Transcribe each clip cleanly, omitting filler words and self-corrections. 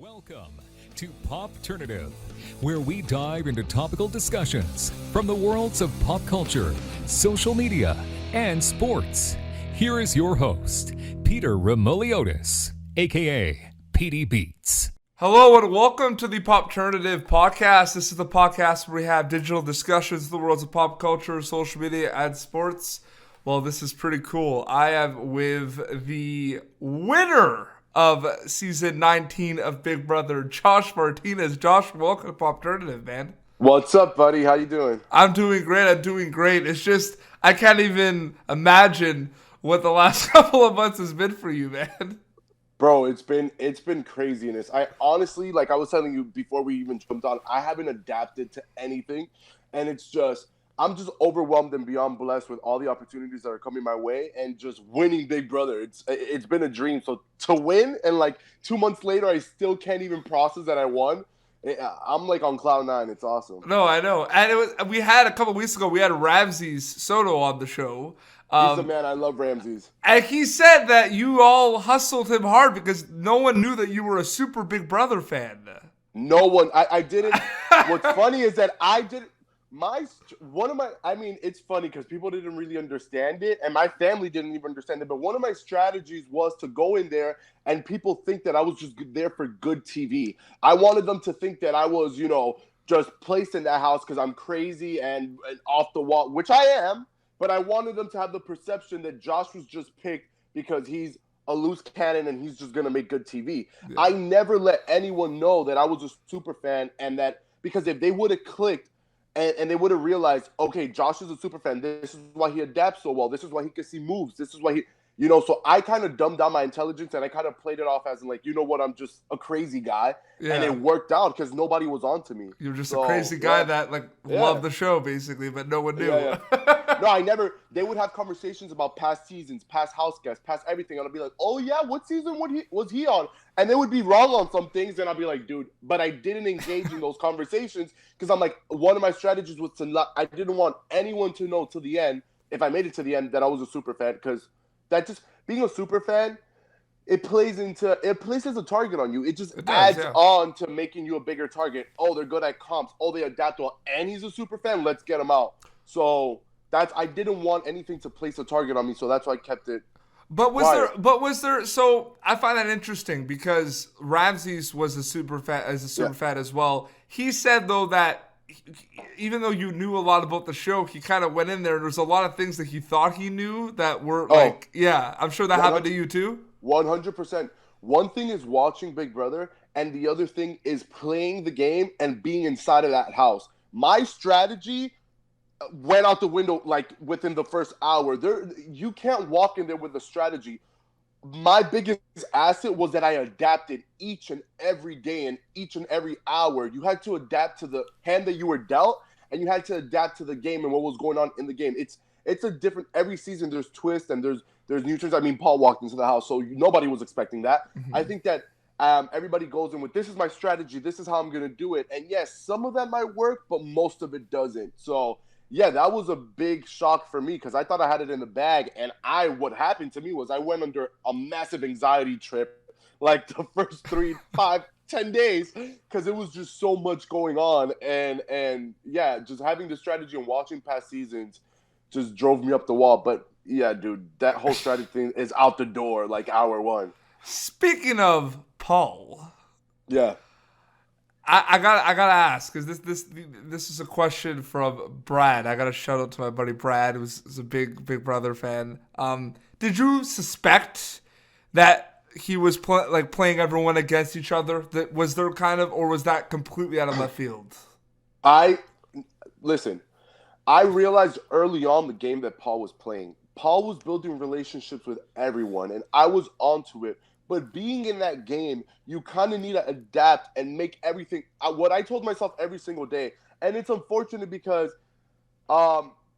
Welcome to Popternative, where we dive into topical discussions from the worlds of pop culture, social media, and sports. Here is your host, Peter Remoliotis, aka PD Beats. Hello and welcome to the Popternative podcast. This is the podcast where we have digital discussions of the worlds of pop culture, social media, and sports. Well, this is pretty cool. I am with the winner of season 19 of Big Brother, Josh Martinez. Josh, welcome to Popternative, man. What's up, buddy? How you doing? I'm doing great. It's just, I can't even imagine what the last couple of months has been for you, man. Bro, it's been craziness. I honestly, like I was telling you before we even jumped on, I haven't adapted to anything, and I'm just overwhelmed and beyond blessed with all the opportunities that are coming my way, and just winning Big Brother. It's been a dream. So to win, and like 2 months later, I still can't even process that I won. I'm like on cloud nine. It's awesome. No, I know. And we had a couple weeks ago, we had Ramses Soto on the show. He's the man. I love Ramses. And he said that you all hustled him hard because no one knew that you were a super Big Brother fan. No one. I didn't. What's funny is that I didn't. It's funny because people didn't really understand it, and my family didn't even understand it. But one of my strategies was to go in there and people think that I was just there for good TV. I wanted them to think that I was, just placed in that house because I'm crazy and off the wall, which I am. But I wanted them to have the perception that Josh was just picked because he's a loose cannon and he's just gonna make good TV. Yeah. I never let anyone know that I was a super fan, and that because if they would have clicked. And they would have realized, okay, Josh is a super fan. This is why he adapts so well. This is why he can see moves. This is why he, so I kind of dumbed down my intelligence, and I kind of played it off as like, you know what, I'm just a crazy guy. Yeah. And it worked out because nobody was on to me. You're just a crazy guy that loved the show basically, but no one knew. No, I never. They would have conversations about past seasons, past house guests, past everything. And I'd be like, oh yeah, what season was he on? And they would be wrong on some things, and I'd be like, dude, but I didn't engage in those conversations because I'm like, one of my strategies was I didn't want anyone to know to the end, if I made it to the end, that I was a super fan, because that just being a super fan, it places a target on you. It adds on to making you a bigger target. Oh, they're good at comps. Oh, they adapt well, and he's a super fan. Let's get him out. So I didn't want anything to place a target on me, so that's why I kept it. But was there? So I find that interesting because Ramses was a super fan as well. He said though that even though you knew a lot about the show, he kind of went in there and there's a lot of things that he thought he knew that were I'm sure that happened to you too. 100%. One thing is watching Big Brother, and the other thing is playing the game and being inside of that house. My strategy went out the window like within the first hour. You can't walk in there with a strategy. My biggest asset was that I adapted each and every day and each and every hour. You had to adapt to the hand that you were dealt, and you had to adapt to the game and what was going on in the game. It's a different every season. There's twists and there's new turns. I mean, Paul walked into the house, so nobody was expecting that. Mm-hmm. I think that everybody goes in with, this is my strategy, this is how I'm gonna do it. And yes, some of that might work, but most of it doesn't. So yeah, that was a big shock for me because I thought I had it in the bag, and what happened to me was I went under a massive anxiety trip like the first 3, 5, 10 days because it was just so much going on, and yeah, just having the strategy and watching past seasons just drove me up the wall. But yeah, dude, that whole strategy thing is out the door like hour one. Speaking of Paul, yeah. I gotta ask, because this is a question from Brad. I gotta shout out to my buddy Brad, who's a big Brother fan. Did you suspect that he was playing everyone against each other? Was there or was that completely out of left field? Listen, I realized early on the game that Paul was playing. Paul was building relationships with everyone, and I was onto it. But being in that game, you kind of need to adapt and make everything what I told myself every single day. And it's unfortunate because,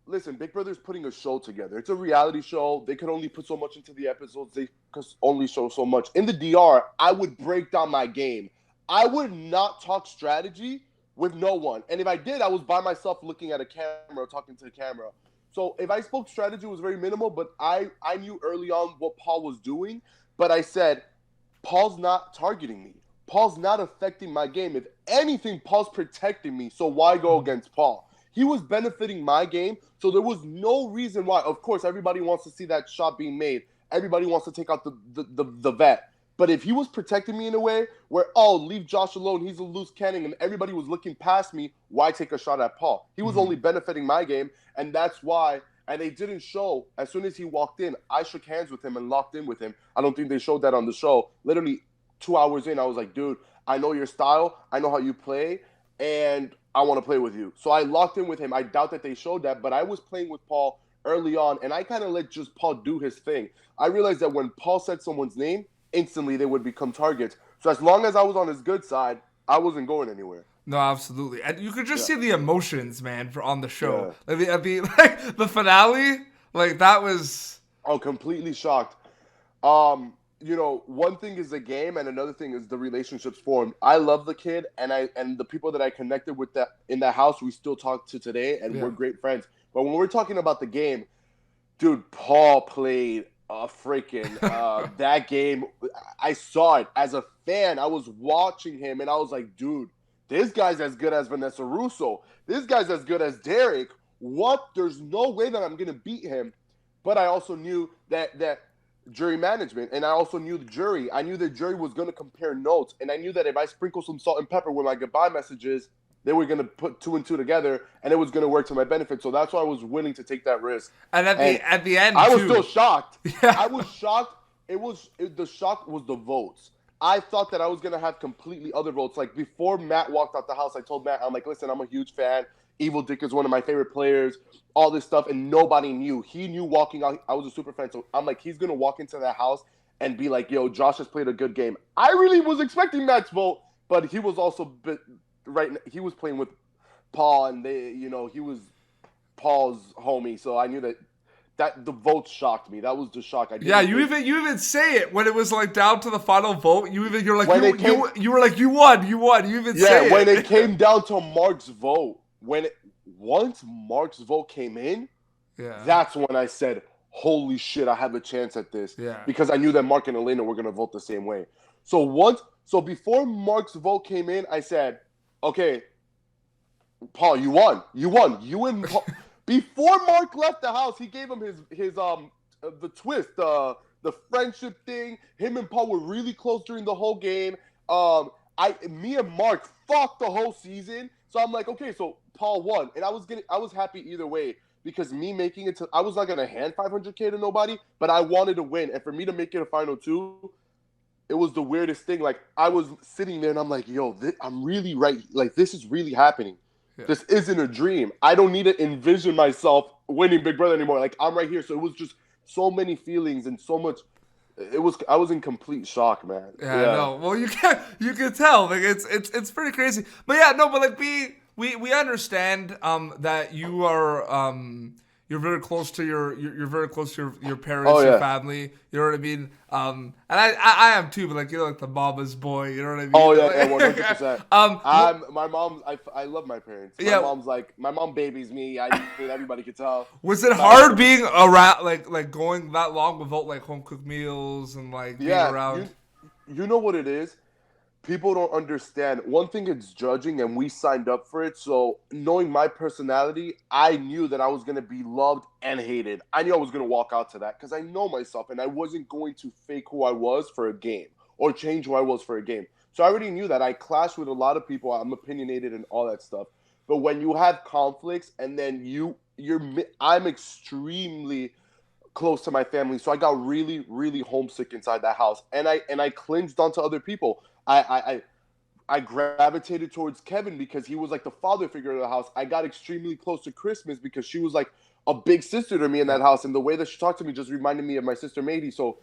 listen, Big Brother's putting a show together. It's a reality show. They could only put so much into the episodes. They could only show so much. In the DR, I would break down my game. I would not talk strategy with no one. And if I did, I was by myself looking at a camera, talking to the camera. So if I spoke strategy, it was very minimal, but I knew early on what Paul was doing. But I said, Paul's not targeting me. Paul's not affecting my game. If anything, Paul's protecting me. So why go against Paul? He was benefiting my game, so there was no reason why. Of course, everybody wants to see that shot being made. Everybody wants to take out the vet. But if he was protecting me in a way where, oh, leave Josh alone, he's a loose cannon, and everybody was looking past me, why take a shot at Paul? He was only benefiting my game, and that's why. And they didn't show. As soon as he walked in, I shook hands with him and locked in with him. I don't think they showed that on the show. Literally 2 hours in, I was like, dude, I know your style. I know how you play, and I want to play with you. So I locked in with him. I doubt that they showed that, but I was playing with Paul early on, and I kind of let just Paul do his thing. I realized that when Paul said someone's name, instantly they would become targets. So as long as I was on his good side, I wasn't going anywhere. No, absolutely, and you could just see the emotions, man, on the show. Like the finale, like that was. Oh, completely shocked. One thing is the game, and another thing is the relationships formed. I love the kid, and the people that I connected with that in that house, we still talk to today, and we're great friends. But when we're talking about the game, dude, Paul played a freaking that game. I saw it as a fan. I was watching him, and I was like, dude, this guy's as good as Vanessa Russo. This guy's as good as Derek. What? There's no way that I'm gonna beat him. But I also knew that jury management, and I also knew the jury. I knew the jury was going to compare notes, and I knew that if I sprinkle some salt and pepper with my goodbye messages, they were going to put 2 and 2 together, and it was going to work to my benefit. So that's why I was willing to take that risk. And at the end, I was still shocked. Yeah. I was shocked. The shock was the votes. I thought that I was going to have completely other votes. Like before Matt walked out the house, I told Matt, I'm like, listen, I'm a huge fan. Evil Dick is one of my favorite players, all this stuff, and nobody knew. He knew walking out. I was a super fan, so I'm like, he's going to walk into that house and be like, yo, Josh has played a good game. I really was expecting Matt's vote, but he was also he was playing with Paul, and he was Paul's homie, so I knew that the votes shocked me. That was the shock. You even say it when it was like down to the final vote. You were like, you won. You even say it. When it came down to Mark's vote. Once Mark's vote came in, that's when I said, holy shit, I have a chance at this. Yeah. Because I knew that Mark and Elena were going to vote the same way. So before Mark's vote came in, I said, okay, Paul, you won. You and Paul. Before Mark left the house, he gave him his the twist, the friendship thing. Him and Paul were really close during the whole game. Me and Mark fought the whole season. So I'm like, okay, so Paul won, and I was happy either way because me making it I was not gonna hand $500K to nobody, but I wanted to win, and for me to make it a final 2, it was the weirdest thing. Like I was sitting there and I'm like, yo, I'm really right. Like this is really happening. Yeah. This isn't a dream. I don't need to envision myself winning Big Brother anymore. Like I'm right here. So it was just so many feelings and so much. I was in complete shock, man. Yeah. No. Well, you can tell. Like it's pretty crazy. But yeah, no. But like we understand that you are you're very close to you're very close to your parents, your family. You know what I mean? And I am too. But like like the mama's boy. You know what I mean? Oh yeah, 100%. My mom. I love my parents. My mom babies me. Everybody could tell. Was it hard being around like going that long without like home cooked meals and like being around? You know what it is? People don't understand. One thing is judging, and we signed up for it. So knowing my personality, I knew that I was going to be loved and hated. I knew I was going to walk out to that because I know myself, and I wasn't going to fake who I was for a game or change who I was for a game. So I already knew that I clashed with a lot of people. I'm opinionated and all that stuff. But when you have conflicts and then I'm extremely close to my family. So I got really, really homesick inside that house. And I clinged onto other people. I gravitated towards Kevin because he was like the father figure of the house. I got extremely close to Christmas because she was like a big sister to me in that house. And the way that she talked to me just reminded me of my sister Mady. So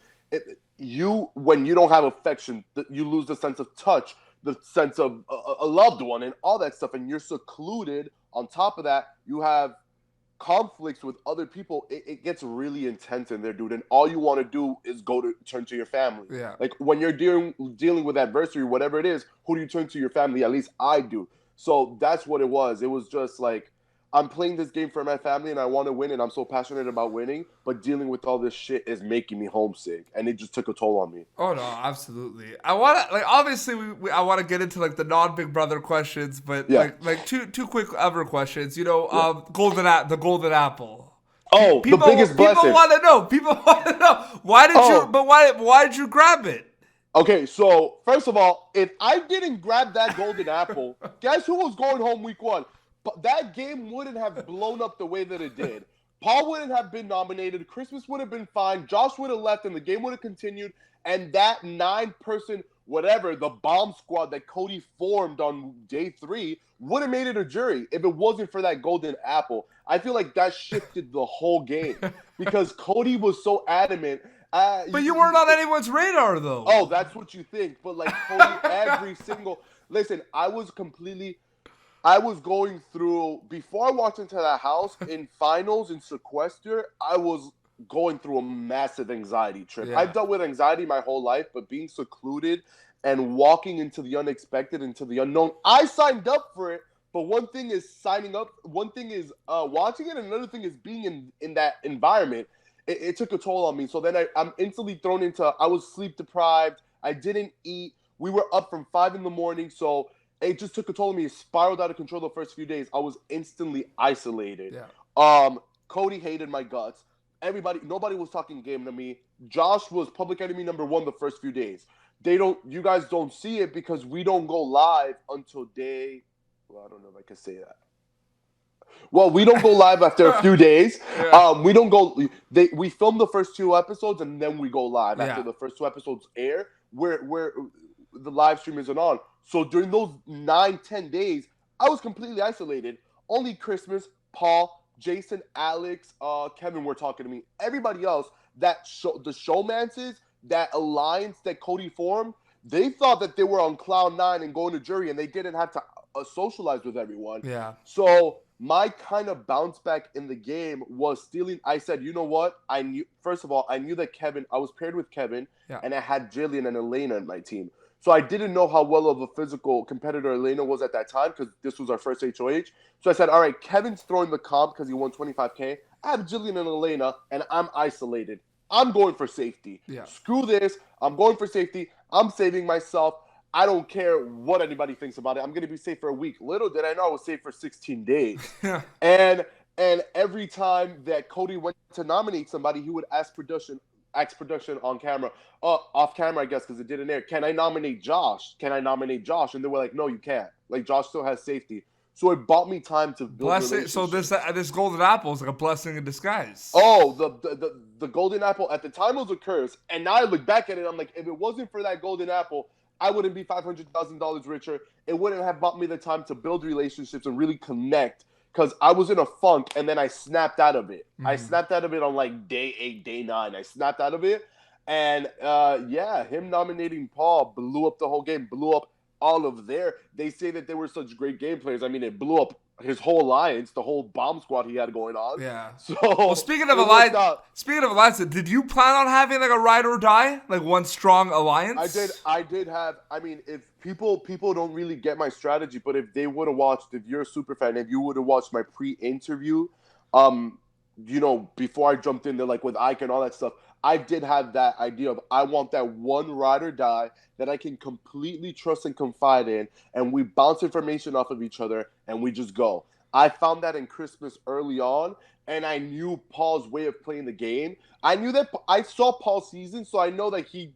when you don't have affection, you lose the sense of touch, the sense of a loved one and all that stuff. And you're secluded. On top of that, you have conflicts with other people. It gets really intense in there, dude. And all you want to do is turn to your family. Yeah. Like when you're dealing with adversity, whatever it is, who do you turn to? Your family. At least I do. So that's what it was. It was just like I'm playing this game for my family and I want to win and I'm so passionate about winning, but dealing with all this shit is making me homesick and it just took a toll on me. Oh no, absolutely. I want to obviously I want to get into the non-Big Brother questions, but Yeah. two quick other questions. You know, the golden apple. Oh, the biggest blessing. People want to know. Why did you grab it? Okay, so first of all, if I didn't grab that golden apple, guess who was going home week 1? But that game wouldn't have blown up the way that it did. Paul wouldn't have been nominated. Christmas would have been fine. Josh would have left, and the game would have continued. And that 9-person, whatever, the bomb squad that Cody formed on day 3 would have made it a jury if it wasn't for that golden apple. I feel like that shifted the whole game because Cody was so adamant. But you weren't on anyone's radar, though. Oh, that's what you think. But like Cody, listen, I was going through, before I walked into that house in finals in Sequester, I was going through a massive anxiety trip. Yeah. I've dealt with anxiety my whole life, but being secluded and walking into the unexpected, into the unknown, I signed up for it. But one thing is signing up, one thing is watching it, and another thing is being in that environment. It took a toll on me. So then I'm instantly thrown into, I was sleep deprived. I didn't eat. We were up from 5 a.m. So it just took a toll on me. It spiraled out of control the first few days. I was instantly isolated. Yeah. Cody hated my guts. Nobody was talking game to me. Josh was public enemy number 1 the first few days. You guys don't see it because we don't go live until I don't know if I can say that. Well, we don't go live after a few days. Yeah. We don't go. We film the first 2 episodes and then we go live after the first 2 episodes air. Where the live stream isn't on. So during those 9-10 days, I was completely isolated. Only Christmas, Paul, Jason, Alex, Kevin were talking to me. Everybody else, the showmances, that alliance that Cody formed, they thought that they were on cloud 9 and going to jury, and they didn't have to socialize with everyone. Yeah. So my kind of bounce back in the game was stealing. I said, you know what? First of all, I knew that I was paired with Kevin, and I had Jillian and Elena in my team. So I didn't know how well of a physical competitor Elena was at that time because this was our first HOH. So I said, all right, Kevin's throwing the comp because he won $25K. I have Jillian and Elena, and I'm isolated. I'm going for safety. Yeah. Screw this. I'm going for safety. I'm saving myself. I don't care what anybody thinks about it. I'm going to be safe for a week. Little did I know I was safe for 16 days. And every time that Cody went to nominate somebody, he would ask production on camera, off camera, I guess, because it didn't air. Can I nominate Josh? And they were like, no, you can't. Like, Josh still has safety. So it bought me time to build relationships. So this golden apple is like a blessing in disguise. Oh, the golden apple at the time was a curse, and now I look back at it, I'm like, if it wasn't for that golden apple, I wouldn't be $500,000 richer. It wouldn't have bought me the time to build relationships and really connect. Because I was in a funk, and then I snapped out of it. I snapped out of it on like day 8, day 9. I snapped out of it, and him nominating Paul blew up the whole game, blew up all of they say that they were such great game players. I mean, it blew up his whole alliance, the whole bomb squad he had going on. Yeah. So well, speaking of alliance, did you plan on having like a ride or die, like one strong alliance? I did have. I mean, if people don't really get my strategy, but if they would have watched, if you're a super fan, if you would have watched my pre-interview, before I jumped in there, like with Ike and all that stuff, I did have that idea of I want that one ride or die that I can completely trust and confide in, and we bounce information off of each other, and we just go. I found that in Christmas early on, and I knew Paul's way of playing the game. I knew that I saw Paul's season, so I know that he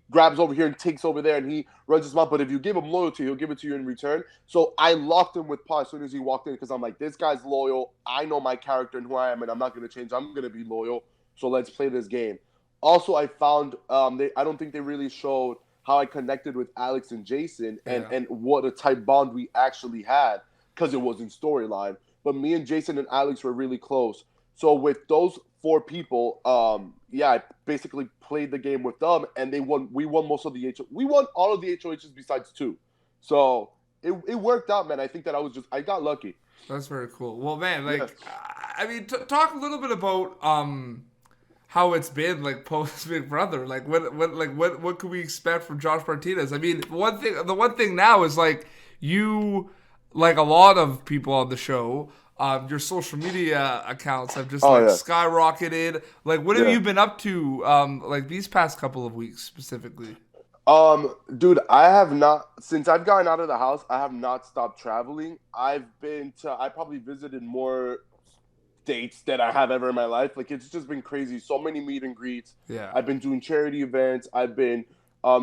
grabs over here and takes over there, and he runs his mouth. But if you give him loyalty, he'll give it to you in return. So I locked him with Paul as soon as he walked in because I'm like, this guy's loyal. I know my character and who I am, and I'm not going to change. I'm going to be loyal. So let's play this game. Also, I found I don't think they really showed how I connected with Alex and Jason and what a tight bond we actually had because it was in storyline. But me and Jason and Alex were really close. So with those 4 people, I basically played the game with them, and we won most of the we won all of the HOHs besides 2. So it worked out, man. I think that I got lucky. That's very cool. Well, man, I mean, talk a little bit about how it's been like post Big Brother. Like what could we expect from Josh Martinez? I mean, the one thing now is like you like a lot of people on the show, your social media accounts have just skyrocketed. Like, what have you been up to, like these past couple of weeks specifically? Dude, I have not, since I've gotten out of the house, I have not stopped traveling. I probably visited more dates that I have ever in my life. Like, it's just been crazy. So many meet and greets. Yeah. I've been doing charity events. I've been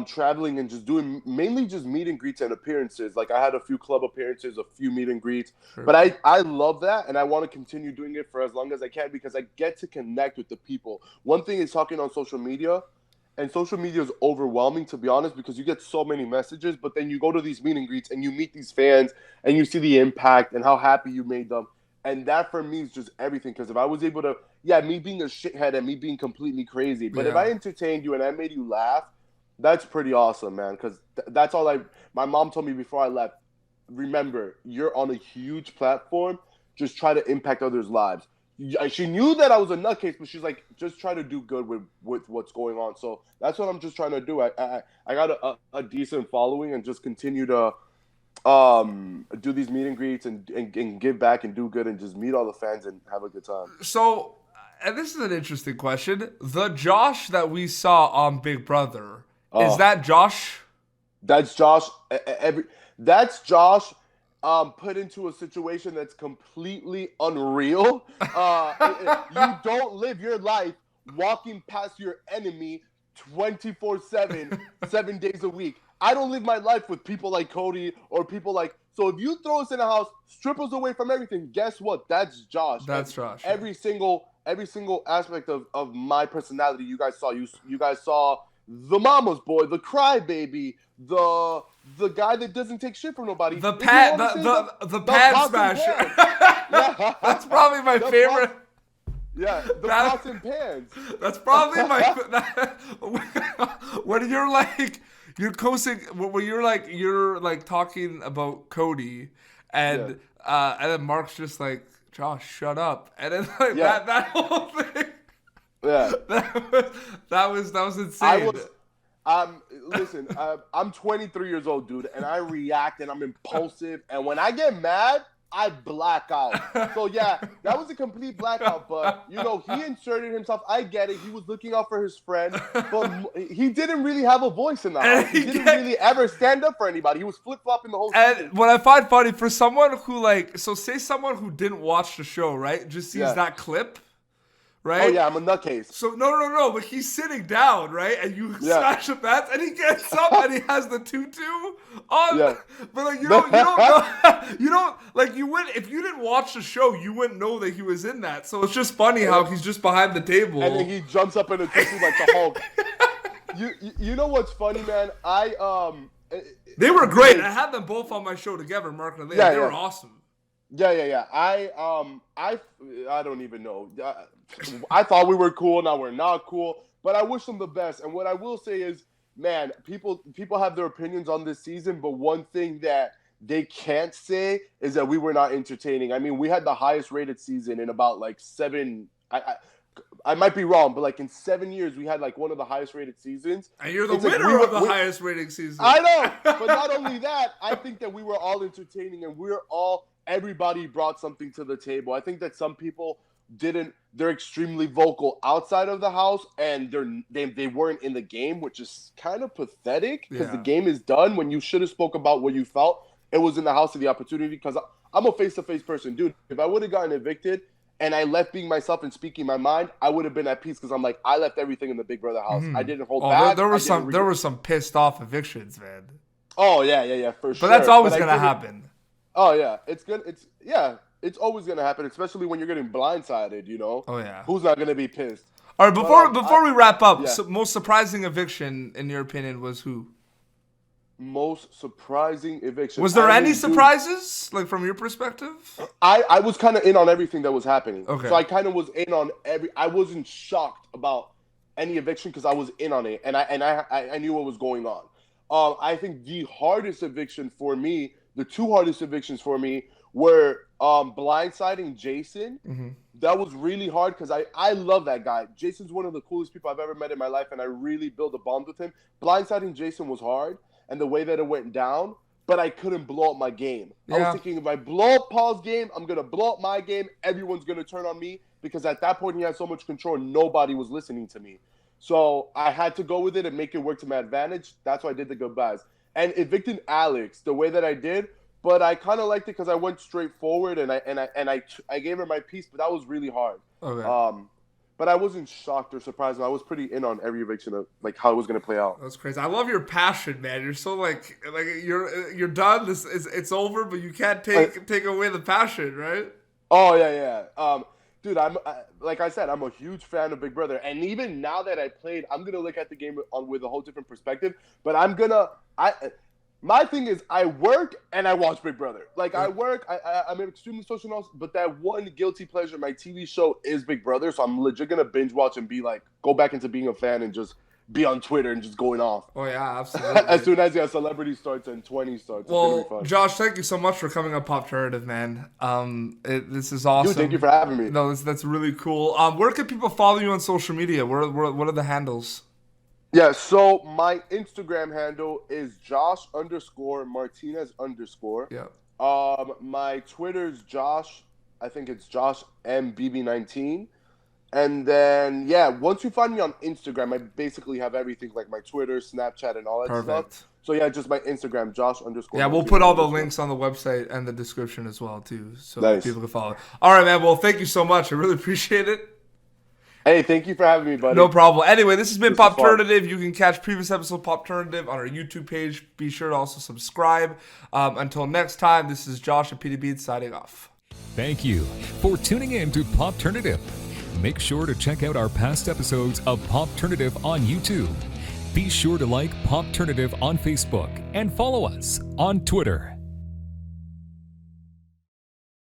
traveling and just doing mainly just meet and greets and appearances. Like, I had a few club appearances, a few meet and greets. Sure. But I love that, and I want to continue doing it for as long as I can because I get to connect with the people. One thing is talking on social media. And social media is overwhelming, to be honest, because you get so many messages, but then you go to these meet and greets and you meet these fans and you see the impact and how happy you made them. And that for me is just everything. Because if I was able to, me being a shithead and me being completely crazy, but if I entertained you and I made you laugh, that's pretty awesome, man. Because that's all my mom told me before I left. Remember, you're on a huge platform. Just try to impact others' lives. She knew that I was a nutcase, but she's like, just try to do good with what's going on. So that's what I'm just trying to do. I got a decent following and just continue to do these meet and greets and give back and do good and just meet all the fans and have a good time. So, and this is an interesting question. The Josh that we saw on Big Brother, is that Josh? That's Josh. That's Josh. Put into a situation that's completely unreal. You don't live your life walking past your enemy 24/7, 7 days a week. I don't live my life with people like Cody or people like. So if you throw us in a house, strip us away from everything, guess what? That's Josh. That's Josh. Every single aspect of my personality you guys saw. You guys saw the mama's boy, the crybaby, the guy that doesn't take shit from nobody. The pad smasher. That's probably my favorite. The pots and pans. That's probably my. When you're like you're like talking about Cody, and then Mark's just like, Josh, shut up, and then like that whole thing. Yeah, that was insane. Listen, I'm 23 years old, dude, and I react and I'm impulsive, and when I get mad, I black out. So that was a complete blackout, but he inserted himself. I get it. He was looking out for his friend, but he didn't really have a voice in the house. He didn't really ever stand up for anybody. He was flip-flopping the whole season. And what I find funny, for someone who say someone who didn't watch the show, right, just sees that clip, right? Oh, yeah, I'm a nutcase. So, no, but he's sitting down, right? And you smash the bats, and he gets up, and he has the tutu on. Yeah. But, like, you don't know, you wouldn't, if you didn't watch the show, you wouldn't know that he was in that. So it's just funny how he's just behind the table. And then he jumps up in a tutu like the Hulk. You know what's funny, man? They were great. I had them both on my show together, Mark and Leah. They were awesome. Yeah. I don't even know. I thought we were cool. Now we're not cool. But I wish them the best. And what I will say is, man, people have their opinions on this season. But one thing that they can't say is that we were not entertaining. I mean, we had the highest rated season in about like 7. I might be wrong, but like in 7 years, we had like one of the highest rated seasons. And you're the winner of the highest rating season. I know. But not only that, I think that we were all entertaining and everybody brought something to the table. I think that some people they're extremely vocal outside of the house, and they weren't in the game, which is kind of pathetic because the game is done. When you should have spoke about what you felt, it was in the house of the opportunity. Because I'm a face-to-face person, dude. If I would have gotten evicted and I left being myself and speaking my mind, I would have been at peace because I'm like, I left everything in the Big Brother house. I didn't hold back. There were some pissed off evictions, man. Oh yeah, for sure. But that's always gonna happen. Oh yeah, it's good. It's always gonna happen, especially when you're getting blindsided. Oh yeah. Who's not gonna be pissed? All right, before we wrap up, most surprising eviction in your opinion was who? Most surprising eviction. Was there any surprises, like from your perspective? I was kind of in on everything that was happening. Okay. So I kind of was in on I wasn't shocked about any eviction because I was in on it and I knew what was going on. I think the hardest eviction for me, the two hardest evictions for me were blindsiding Jason. Mm-hmm. That was really hard because I love that guy. Jason's one of the coolest people I've ever met in my life, and I really built a bond with him. Blindsiding Jason was hard, and the way that it went down but I couldn't blow up my game. I Yeah. was thinking, if I blow up Paul's game, I'm going to blow up my game. Everyone's going to turn on me, because at that point he had so much control. Nobody was listening to me. So I had to go with it and make it work to my advantage. That's why I did the goodbyes. And evicting Alex the way that I did, but I kind of liked it because I went straight forward and I gave her my piece, but that was really hard. Okay. But I wasn't shocked or surprised. I was pretty in on every eviction of like how it was gonna play out. That's crazy. I love your passion, man. You're so like you're done. This is it's over, but you can't take away the passion, right? Oh yeah. Dude, like I said, I'm a huge fan of Big Brother, and even now that I played, I'm gonna look at the game with a whole different perspective. But my thing is, I work and I watch Big Brother. Like I work, I'm an extremely social analyst, but that one guilty pleasure, my TV show is Big Brother. So I'm legit gonna binge watch and be like, go back into being a fan and just be on Twitter and just going off. Oh yeah, absolutely. As soon as celebrity starts and 20 starts, it's gonna be Well, fun. Josh, thank you so much for coming on Pop Turnative, man. This is awesome. Dude, thank you for having me. No, that's really cool. Where can people follow you on social media? What are the handles? Yeah, so my Instagram handle is Josh_Martinez_. Yeah. My Twitter's Josh, I think it's Josh MBB19. And then once you find me on Instagram, I basically have everything like my Twitter, Snapchat, and all that Perfect. stuff. So just my Instagram, Josh_. Yeah, we'll put all the links on the website and the description as well too, so Nice. people can follow. All right, man. Well, thank you so much. I really appreciate it. Hey, thank you for having me, buddy. No problem. Anyway, this has been This was Pop fun. Turnative. You can catch previous episode of Pop Turnative on our YouTube page. Be sure to also subscribe. Until next time, this is Josh and Peter Beats signing off. Thank you for tuning in to Pop Turnative. Make sure to check out our past episodes of Pop Turnative on YouTube. Be sure to like Pop Turnative on Facebook and follow us on Twitter.